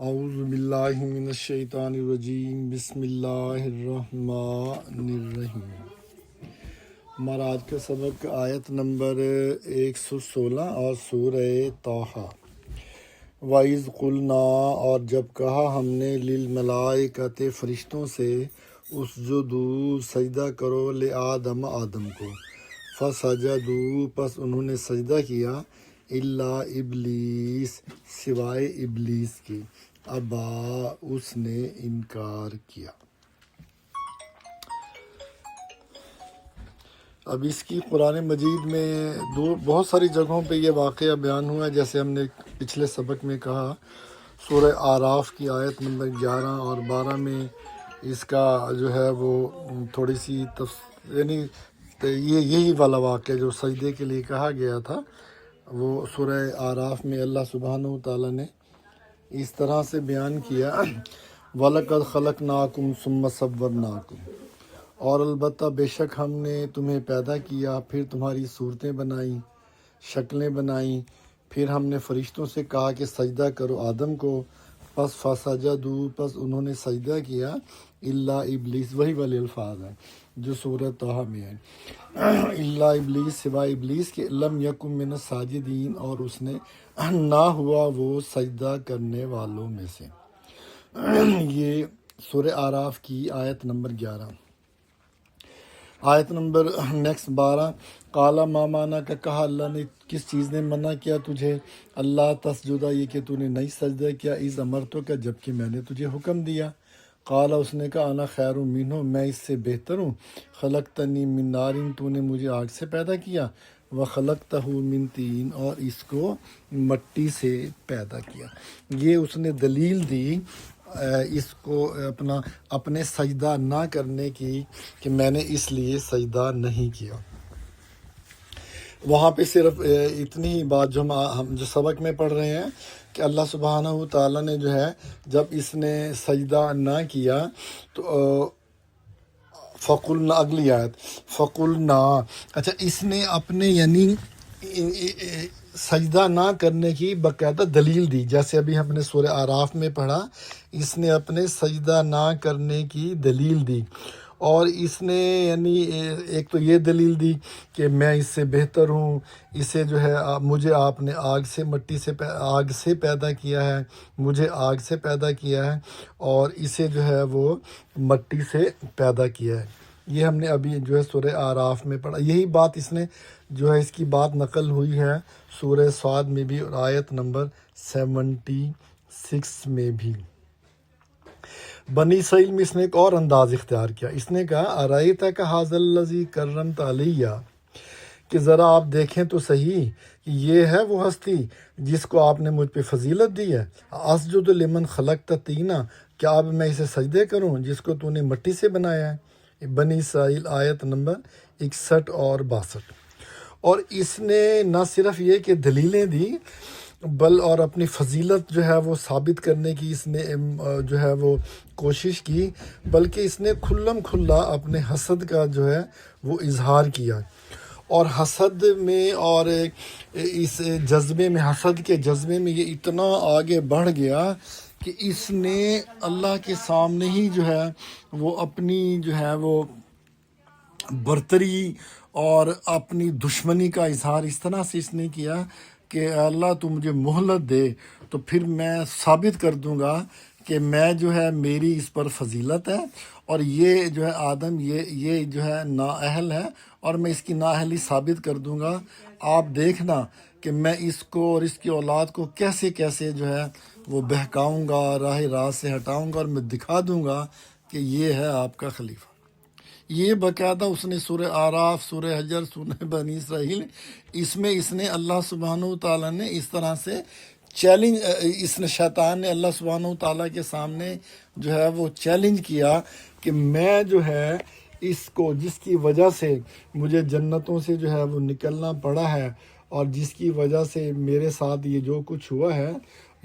اعوذ باللہ من الشیطان الرجیم، بسم اللہ الرحمن الرحیم۔ ہمارا آج کا سبق آیت نمبر 116 اور سورہ طٰہٰ۔ وَإِذْ قُلْنَا، اور جب کہا ہم نے، لِلْمَلَائِکَةِ فرشتوں سے، اسجدوا سجدہ کرو، لِآدم آدم کو، فسجدوا پس انہوں نے سجدہ کیا، الا ابلیس سوائے ابلیس کے، ابا اس نے انکار کیا۔ اب اس کی قرآن مجید میں بہت ساری جگہوں پہ یہ واقعہ بیان ہوا ہے، جیسے ہم نے پچھلے سبق میں کہا، سورہ اعراف کی آیت نمبر 11 اور 12 میں اس کا جو ہے وہ تھوڑی سی یعنی یہی والا واقعہ جو سجدے کے لیے کہا گیا تھا، وہ سورہ اعراف میں اللہ سبحانہ وتعالیٰ نے اس طرح سے بیان کیا، وَلَقَدْ خَلَقْنَاكُمْ ثُمَّ صَوَّرْنَاكُمْ، اور البتہ بے شک ہم نے تمہیں پیدا کیا، پھر تمہاری صورتیں بنائیں، شکلیں بنائیں، پھر ہم نے فرشتوں سے کہا کہ سجدہ کرو آدم کو، پس فسجدوا پس انہوں نے سجدہ کیا، الا ابلیس، وہی والے الفاظ ہیں جو سورہ طٰہٰ میں ہیں، الا ابلیس سوائے ابلیس کے، لم یکن من الساجدین، اور اس نے نہ ہوا وہ سجدہ کرنے والوں میں سے۔ یہ سورہ اعراف کی آیت نمبر 11۔ آیت نمبر نیکسٹ 12، قالا ما مانا کا کہا اللہ نے، کس چیز نے منع کیا تجھے، اللہ تسجدہ یہ کہ تو نے نہیں سجدہ کیا، اذ امرتو کا جب کہ میں نے تجھے حکم دیا، قالا اس نے کہا انا خیر منہ میں اس سے بہتر ہوں، خلقتنی من نار تو نے مجھے آگ سے پیدا کیا، وخلقتہ من طین اور اس کو مٹی سے پیدا کیا۔ یہ اس نے دلیل دی اس کو اپنے سجدہ نہ کرنے کی، کہ میں نے اس لیے سجدہ نہیں کیا۔ وہاں پہ صرف اتنی ہی بات جو ہم جو سبق میں پڑھ رہے ہیں کہ اللہ سبحانہ وتعالیٰ نے جو ہے جب اس نے سجدہ نہ کیا تو فقلنا، اگلی آیت فقلنا، اچھا اس نے اپنے یعنی سجدہ نہ کرنے کی باقاعدہ دلیل دی، جیسے ابھی ہم نے سورہ اعراف میں پڑھا، اس نے اپنے سجدہ نہ کرنے کی دلیل دی، اور اس نے یعنی ایک تو یہ دلیل دی کہ میں اس سے بہتر ہوں، اسے جو ہے مجھے آپ نے آگ سے پیدا کیا ہے، مجھے آگ سے پیدا کیا ہے، اور اسے جو ہے وہ مٹی سے پیدا کیا ہے۔ یہ ہم نے ابھی جو ہے سورہ اعراف میں پڑھا، یہی بات اس نے جو ہے اس کی بات نقل ہوئی ہے سورہ صاد میں بھی، اور آیت نمبر 76 میں بھی۔ بنی اسرائیل میں اس نے ایک اور انداز اختیار کیا، اس نے کہا ارأیتک ھذا الذی کرمت علیہ، کہ ذرا آپ دیکھیں تو صحیح کہ یہ ہے وہ ہستی جس کو آپ نے مجھ پہ فضیلت دی ہے، اسجد لمن خلقت طینا، کیا اب میں اسے سجدے کروں جس کو تو نے مٹی سے بنایا ہے۔ بنی اسرائیل آیت نمبر 61 اور 62۔ اور اس نے نہ صرف یہ کہ دلیلیں دی، اور اپنی فضیلت جو ہے وہ ثابت کرنے کی اس نے جو ہے وہ کوشش کی، بلکہ اس نے کھلم کھلا اپنے حسد کا جو ہے وہ اظہار کیا، اور حسد میں اور اس جذبے میں، حسد کے جذبے میں یہ اتنا آگے بڑھ گیا کہ اس نے اللہ کے سامنے ہی جو ہے وہ اپنی جو ہے وہ برتری اور اپنی دشمنی کا اظہار اس طرح سے اس نے کیا کہ اللہ تو مجھے مہلت دے تو پھر میں ثابت کر دوں گا کہ میں جو ہے میری اس پر فضیلت ہے، اور یہ جو ہے آدم یہ جو ہے نااہل ہے، اور میں اس کی نااہلی ثابت کر دوں گا۔ آپ دیکھنا کہ میں اس کو اور اس کی اولاد کو کیسے کیسے جو ہے وہ بہکاؤں گا، راہ راست سے ہٹاؤں گا، اور میں دکھا دوں گا کہ یہ ہے آپ کا خلیفہ۔ یہ باقاعدہ اس نے سورہ اعراف، سورہ حجر، سورہ بنی اسرائیل، اس میں اس نے اللہ سبحانہ وتعالیٰ نے اس طرح سے چیلنج، اس نے شیطان نے اللہ سبحانہ وتعالیٰ کے سامنے جو ہے وہ چیلنج کیا کہ میں جو ہے اس کو، جس کی وجہ سے مجھے جنتوں سے جو ہے وہ نکلنا پڑا ہے، اور جس کی وجہ سے میرے ساتھ یہ جو کچھ ہوا ہے،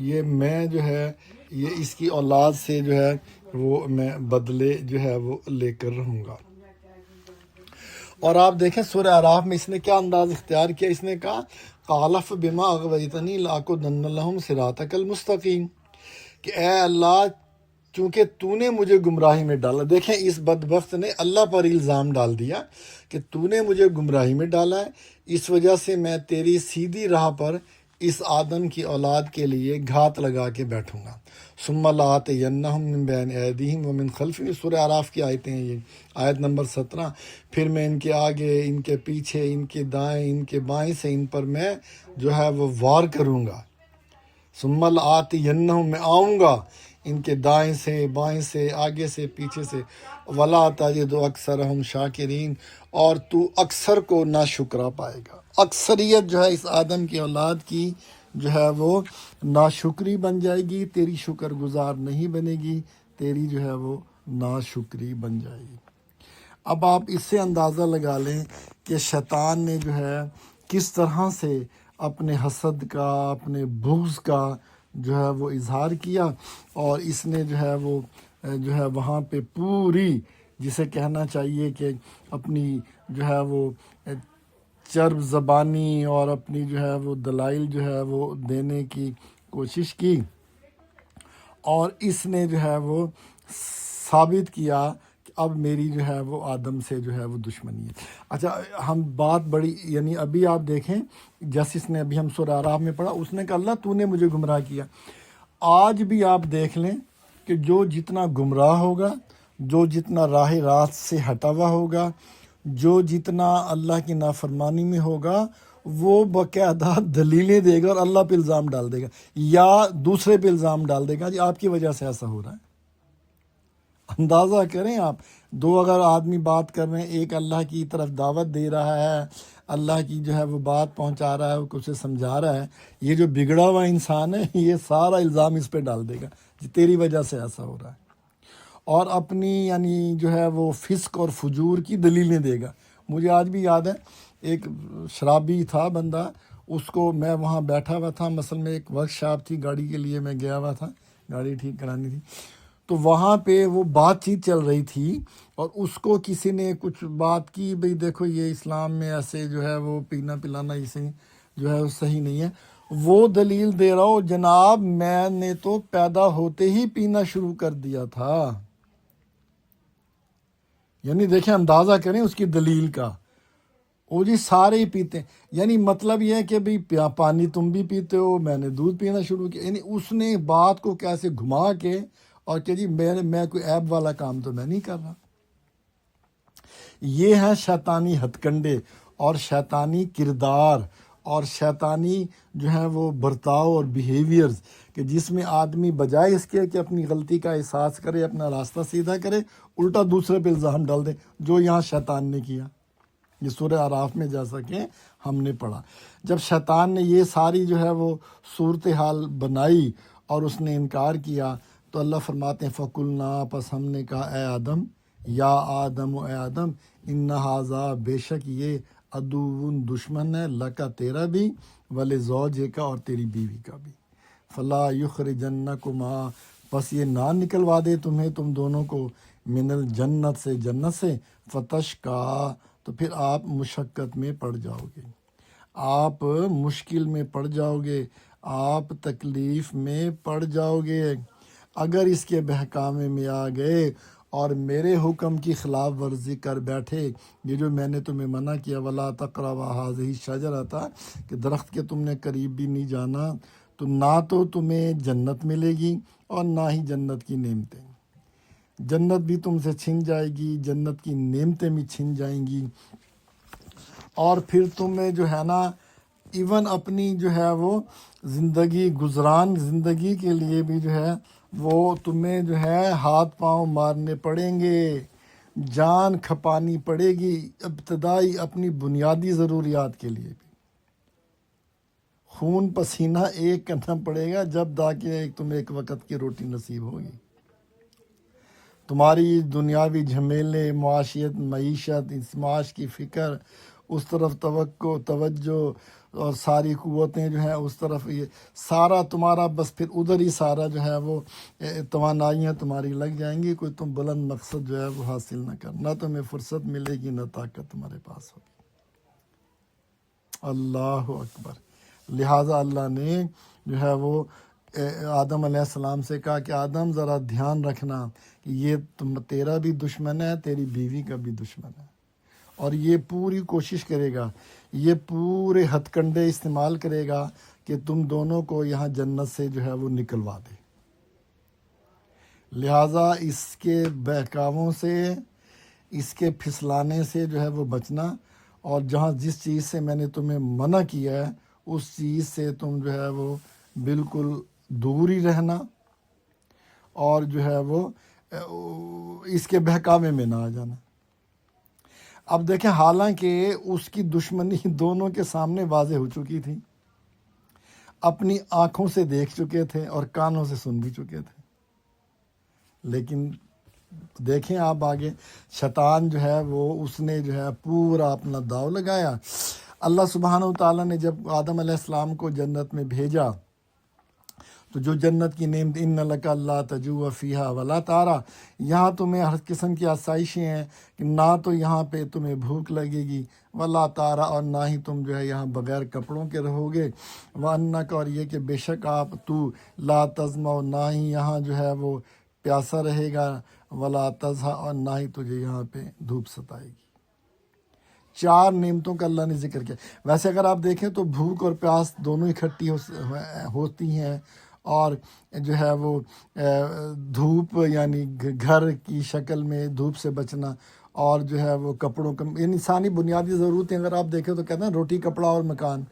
یہ میں جو ہے یہ اس کی اولاد سے جو ہے وہ میں بدلے جو ہے وہ لے کر رہوں گا۔ اور آپ دیکھیں سورہ اعراف میں اس نے کیا انداز اختیار کیا، اس نے کہا قالف بما اغویتنی لاقعدن لہم صراطک المستقیم، کہ اے اللہ چونکہ تو نے مجھے گمراہی میں ڈالا. دیکھیں اس بدبخت نے اللہ پر الزام ڈال دیا کہ تو نے مجھے گمراہی میں ڈالا ہے، اس وجہ سے میں تیری سیدھی راہ پر اس آدم کی اولاد کے لیے گھات لگا کے بیٹھوں گا. ثم لآتینہم من بین ایدیہم ومن خلفہم، سورہ اعراف کی آیتیں ہیں یہ، آیت نمبر 17. پھر میں ان کے آگے، ان کے پیچھے، ان کے دائیں، ان کے بائیں سے ان پر میں جو ہے وہ وار کروں گا. ثم لآتینہم، میں آؤں گا ان کے دائیں سے، بائیں سے، آگے سے، پیچھے سے. ولا تجد اکثرہم شاکرین، اور تو اکثر کو ناشکرا پائے گا. اکثریت جو ہے اس آدم کی اولاد کی جو ہے وہ ناشکری بن جائے گی، تیری شکر گزار نہیں بنے گی، تیری جو ہے وہ ناشکری بن جائے گی. اب آپ اس سے اندازہ لگا لیں کہ شیطان نے جو ہے کس طرح سے اپنے حسد کا، اپنے بغض کا جو ہے وہ اظہار کیا، اور اس نے جو ہے وہ وہاں پہ پوری، جسے کہنا چاہیے کہ اپنی جو ہے وہ چرب زبانی اور اپنی جو ہے وہ دلائل جو ہے وہ دینے کی کوشش کی، اور اس نے جو ہے وہ ثابت کیا کہ اب میری جو ہے وہ آدم سے جو ہے وہ دشمنی ہے. اچھا ہم بات بڑی، یعنی ابھی آپ دیکھیں جیسے اس نے ابھی ہم سورہ اعراف میں پڑھا، اس نے کہا اللہ تو نے مجھے گمراہ کیا. آج بھی آپ دیکھ لیں کہ جو جتنا گمراہ ہوگا، جو جتنا راہ راست سے ہٹا ہوا ہوگا، جو جتنا اللہ کی نافرمانی میں ہوگا، وہ باقاعدہ دلیلیں دے گا اور اللہ پہ الزام ڈال دے گا یا دوسرے پہ الزام ڈال دے گا، جی آپ کی وجہ سے ایسا ہو رہا ہے. اندازہ کریں آپ، دو اگر آدمی بات کر رہے ہیں، ایک اللہ کی طرف دعوت دے رہا ہے، اللہ کی جو ہے وہ بات پہنچا رہا ہے، وہ اسے سمجھا رہا ہے، یہ جو بگڑا ہوا انسان ہے یہ سارا الزام اس پہ ڈال دے گا جی تیری وجہ سے ایسا ہو رہا ہے، اور اپنی یعنی جو ہے وہ فسق اور فجور کی دلیلیں دے گا. مجھے آج بھی یاد ہے ایک شرابی تھا بندہ، اس کو میں وہاں بیٹھا ہوا تھا، مثلا میں ایک ورک شاپ تھی گاڑی کے لیے، میں گیا ہوا تھا، گاڑی ٹھیک کرانی تھی، تو وہاں پہ وہ بات چیت چل رہی تھی، اور اس کو کسی نے کچھ بات کی، بھئی دیکھو یہ اسلام میں ایسے جو ہے وہ پینا پلانا اسے جو ہے وہ صحیح نہیں ہے. وہ دلیل دے رہا ہو جناب میں نے تو پیدا ہوتے ہی پینا شروع کر دیا تھا. یعنی دیکھیں اندازہ کریں اس کی دلیل کا، وہ جی سارے ہی پیتے ہیں، یعنی مطلب یہ ہے کہ بھئی پانی تم بھی پیتے ہو، میں نے دودھ پینا شروع کیا. یعنی اس نے بات کو کیسے گھما کے، اور کہ جی میں کوئی عیب والا کام تو میں نہیں کر رہا. یہ ہیں شیطانی ہتھ کنڈے اور شیطانی کردار اور شیطانی جو ہیں وہ برتاؤ اور بیہیویئرز، کہ جس میں آدمی بجائے اس کے کہ اپنی غلطی کا احساس کرے، اپنا راستہ سیدھا کرے، الٹا دوسرے پہ الزام ڈال دے، جو یہاں شیطان نے کیا. یہ سورہ اعراف میں جیسا کہ ہم نے پڑھا، جب شیطان نے یہ ساری جو ہے وہ صورتحال بنائی اور اس نے انکار کیا، تو اللہ فرماتے ہیں فَقُلْنَا، پس ہم نے کہا اے آدم، یا آدم و اے آدم، ان ھذا، بے شک یہ، عدو دشمن ہے، لکا تیرا بھی، ولزوجک اور تیری بیوی کا بھی، فلا یخرجنکما، پس یہ نہ نکلوا دے تمہیں، تم دونوں کو، من الجنت سے، جنت سے، فتشقا، تو پھر آپ مشقت میں پڑ جاؤ گے، آپ مشکل میں پڑ جاؤ گے، آپ تکلیف میں پڑ جاؤ گے اگر اس کے بہکامے میں آ گئے اور میرے حکم کی خلاف ورزی کر بیٹھے. یہ جو میں نے تمہیں منع کیا ولا تقربا هذه الشجرة، کہ درخت کے تم نے قریب بھی نہیں جانا، تو نہ تو تمہیں جنت ملے گی اور نہ ہی جنت کی نعمتیں. جنت بھی تم سے چھن جائے گی، جنت کی نعمتیں بھی چھن جائیں گی، اور پھر تمہیں جو ہے نا ایون اپنی جو ہے وہ زندگی کے لیے بھی جو ہے وہ تمہیں جو ہے ہاتھ پاؤں مارنے پڑیں گے، جان کھپانی پڑے گی، ابتدائی اپنی بنیادی ضروریات کے لیے بھی خون پسینہ ایک کرنا پڑے گا، جب تاکہ تمہیں ایک وقت کی روٹی نصیب ہوگی. تمہاری دنیاوی جھمیلے، معیشت، اس معاش کی فکر، اس طرف توجہ اور ساری قوتیں جو ہیں اس طرف، یہ سارا تمہارا بس پھر ادھر ہی سارا جو ہے وہ توانائیاں تمہاری لگ جائیں گی، کوئی تم بلند مقصد جو ہے وہ حاصل نہ کر، نہ تمہیں فرصت ملے گی، نہ طاقت تمہارے پاس ہوگی. اللہ اکبر. لہٰذا اللہ نے جو ہے وہ آدم علیہ السلام سے کہا کہ آدم ذرا دھیان رکھنا کہ یہ تیرا بھی دشمن ہے، تیری بیوی کا بھی دشمن ہے، اور یہ پوری کوشش کرے گا، یہ پورے ہتھ کنڈے استعمال کرے گا کہ تم دونوں کو یہاں جنت سے جو ہے وہ نکلوا دے۔ لہٰذا اس کے بہکاووں سے، اس کے پھسلانے سے جو ہے وہ بچنا، اور جہاں جس چیز سے میں نے تمہیں منع کیا ہے اس چیز سے تم جو ہے وہ بالکل دور ہی رہنا، اور جو ہے وہ اس کے بہکاوے میں نہ آ جانا۔ اب دیکھیں، حالانکہ اس کی دشمنی دونوں کے سامنے واضح ہو چکی تھی، اپنی آنکھوں سے دیکھ چکے تھے اور کانوں سے سن بھی چکے تھے، لیکن دیکھیں آپ آگے شیطان جو ہے وہ اس نے جو ہے پورا اپنا داؤ لگایا۔ اللہ سبحانہ و تعالیٰ نے جب آدم علیہ السلام کو جنت میں بھیجا تو جو جنت کی نعمت ان لک اللہ تجوع فیہا ولا تعریٰ، یہاں تمہیں ہر قسم کی آسائشیں ہیں کہ نہ تو یہاں پہ تمہیں بھوک لگے گی، ولا تعریٰ، اور نہ ہی تم جو ہے یہاں بغیر کپڑوں کے رہو گے، وانک، اور یہ کہ بے شک آپ تو لا تظمأ، نہ ہی یہاں جو ہے وہ پیاسا رہے گا، ولا تضحیٰ، اور نہ ہی تجھے یہاں پہ دھوپ ستائے گی۔ 4 نعمتوں کا اللہ نے ذکر کیا۔ ویسے اگر آپ دیکھیں تو بھوک اور پیاس دونوں اکٹھی ہوتی ہیں، اور جو ہے وہ دھوپ یعنی گھر کی شکل میں دھوپ سے بچنا، اور جو ہے وہ کپڑوں کا، یعنی انسانی بنیادی ضرورتیں اگر آپ دیکھیں تو کہتے ہیں روٹی کپڑا اور مکان،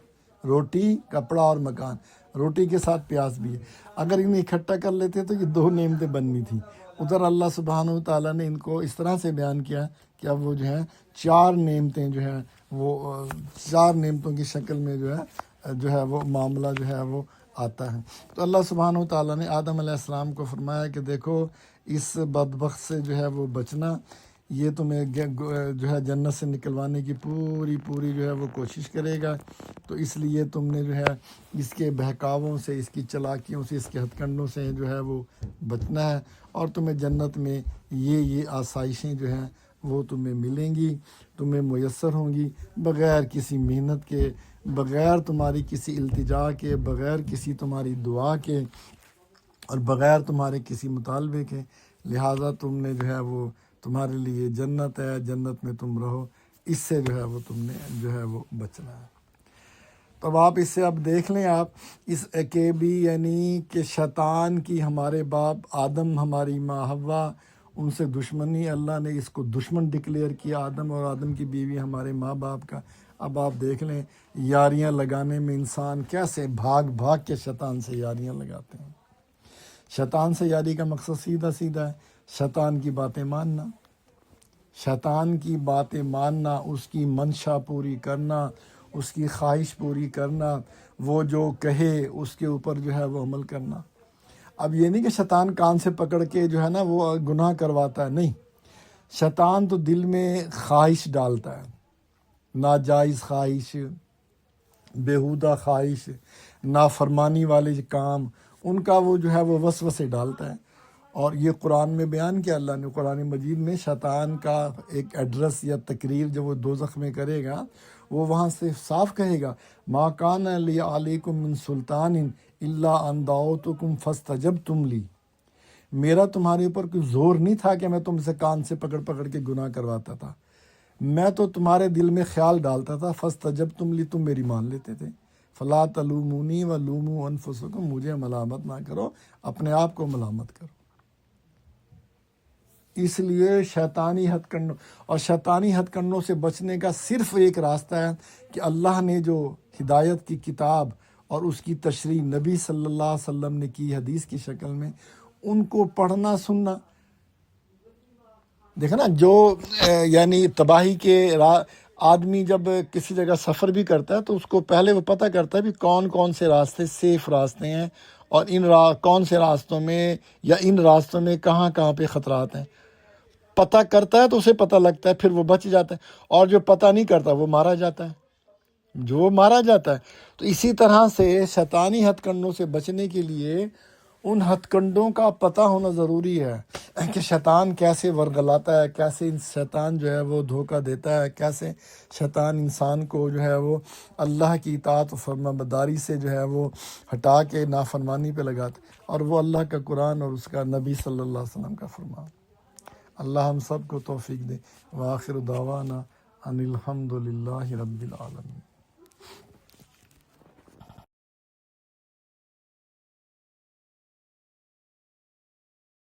روٹی کپڑا اور مکان، روٹی کے ساتھ پیاس بھی ہے۔ اگر انہیں اکٹھا کر لیتے تو یہ 2 نعمتیں بننی تھیں۔ ادھر اللہ سبحانہ و تعالیٰ نے ان کو اس طرح سے بیان کیا کہ اب وہ جو ہے 4 نعمتیں جو ہے وہ 4 نعمتوں کی شکل میں جو ہے وہ معاملہ جو ہے وہ آتا ہے۔ تو اللہ سبحانہ و تعالیٰ نے آدم علیہ السلام کو فرمایا کہ دیکھو اس بدبخت سے جو ہے وہ بچنا، یہ تمہیں جو ہے جنت سے نکلوانے کی پوری جو ہے وہ کوشش کرے گا، تو اس لیے تم نے جو ہے اس کے بہکاووں سے، اس کی چلاکیوں سے، اس کے ہتھ کنڈوں سے جو ہے وہ بچنا ہے، اور تمہیں جنت میں یہ آسائشیں جو ہیں وہ تمہیں ملیں گی، تمہیں میسر ہوں گی، بغیر کسی محنت کے، بغیر تمہاری کسی التجا کے، بغیر کسی تمہاری دعا کے، اور بغیر تمہارے کسی مطالبے کے۔ لہٰذا تم نے جو ہے وہ تمہارے لیے جنت ہے، جنت میں تم رہو، اس سے جو ہے وہ تم نے جو ہے وہ بچنا ہے۔ تو اب آپ اس سے اب دیکھ لیں آپ اس کہ بھی یعنی کہ شیطان کی ہمارے باپ آدم، ہماری ماں حوا، ان سے دشمنی، اللہ نے اس کو دشمن ڈکلیئر کیا، آدم اور آدم کی بیوی ہمارے ماں باپ کا۔ اب آپ دیکھ لیں یاریاں لگانے میں انسان کیسے بھاگ کے شیطان سے یاریاں لگاتے ہیں۔ شیطان سے یاری کا مقصد سیدھا ہے شیطان کی باتیں ماننا، شیطان کی باتیں ماننا، اس کی منشا پوری کرنا، اس کی خواہش پوری کرنا، وہ جو کہے اس کے اوپر جو ہے وہ عمل کرنا۔ اب یہ نہیں کہ شیطان کان سے پکڑ کے جو ہے نا وہ گناہ کرواتا ہے، نہیں، شیطان تو دل میں خواہش ڈالتا ہے، ناجائز خواہش، بیہودہ خواہش، نافرمانی والے کام، ان کا وہ جو ہے وہ وسوسے ڈالتا ہے۔ اور یہ قرآن میں بیان کیا اللہ نے، قرآن مجید میں شیطان کا ایک ایڈریس یا تقریر جو وہ دوزخ میں کرے گا، وہ وہاں سے صاف کہے گا، ما کان لی علیکم من سلطان الا ان دعوتکم فاستجبتم لی، میرا تمہارے اوپر کوئی زور نہیں تھا کہ میں تم سے کان سے پکڑ کے گناہ کرواتا تھا، میں تو تمہارے دل میں خیال ڈالتا تھا، فاستجبتم لی، تم میری مان لیتے تھے، فلا تلومونی ولوموا انفسکم، مجھے ملامت نہ کرو، اپنے آپ کو ملامت کرو۔ اس لیے شیطانی ہتھ کنڈوں اور شیطانی ہتھ کنڈوں سے بچنے کا صرف ایک راستہ ہے کہ اللہ نے جو ہدایت کی کتاب اور اس کی تشریح نبی صلی اللہ علیہ وسلم نے کی حدیث کی شکل میں، ان کو پڑھنا سننا۔ دیکھا نا، جو یعنی تباہی کے آدمی جب کسی جگہ سفر بھی کرتا ہے تو اس کو پہلے وہ پتہ کرتا ہے بھی کون سے راستے سیف راستے ہیں، اور کون سے راستوں میں یا ان راستوں میں کہاں پہ خطرات ہیں، پتہ کرتا ہے تو اسے پتہ لگتا ہے، پھر وہ بچ جاتا ہے، اور جو پتہ نہیں کرتا وہ مارا جاتا ہے، تو اسی طرح سے شیطانی ہتھ کنڈوں سے بچنے کے لیے ان ہتھ کنڈوں کا پتہ ہونا ضروری ہے کہ شیطان کیسے ورگلاتا ہے، کیسے شیطان جو ہے وہ دھوکہ دیتا ہے، کیسے شیطان انسان کو جو ہے وہ اللہ کی اطاعت و فرما برداری سے جو ہے وہ ہٹا کے نافرمانی پہ لگاتا ہے، اور وہ اللہ کا قرآن اور اس کا نبی صلی اللہ علیہ وسلم کا فرمان۔ اللہ ہم سب کو توفیق دے۔ وآخر دعوانا ان الحمد للہ رب العالمین۔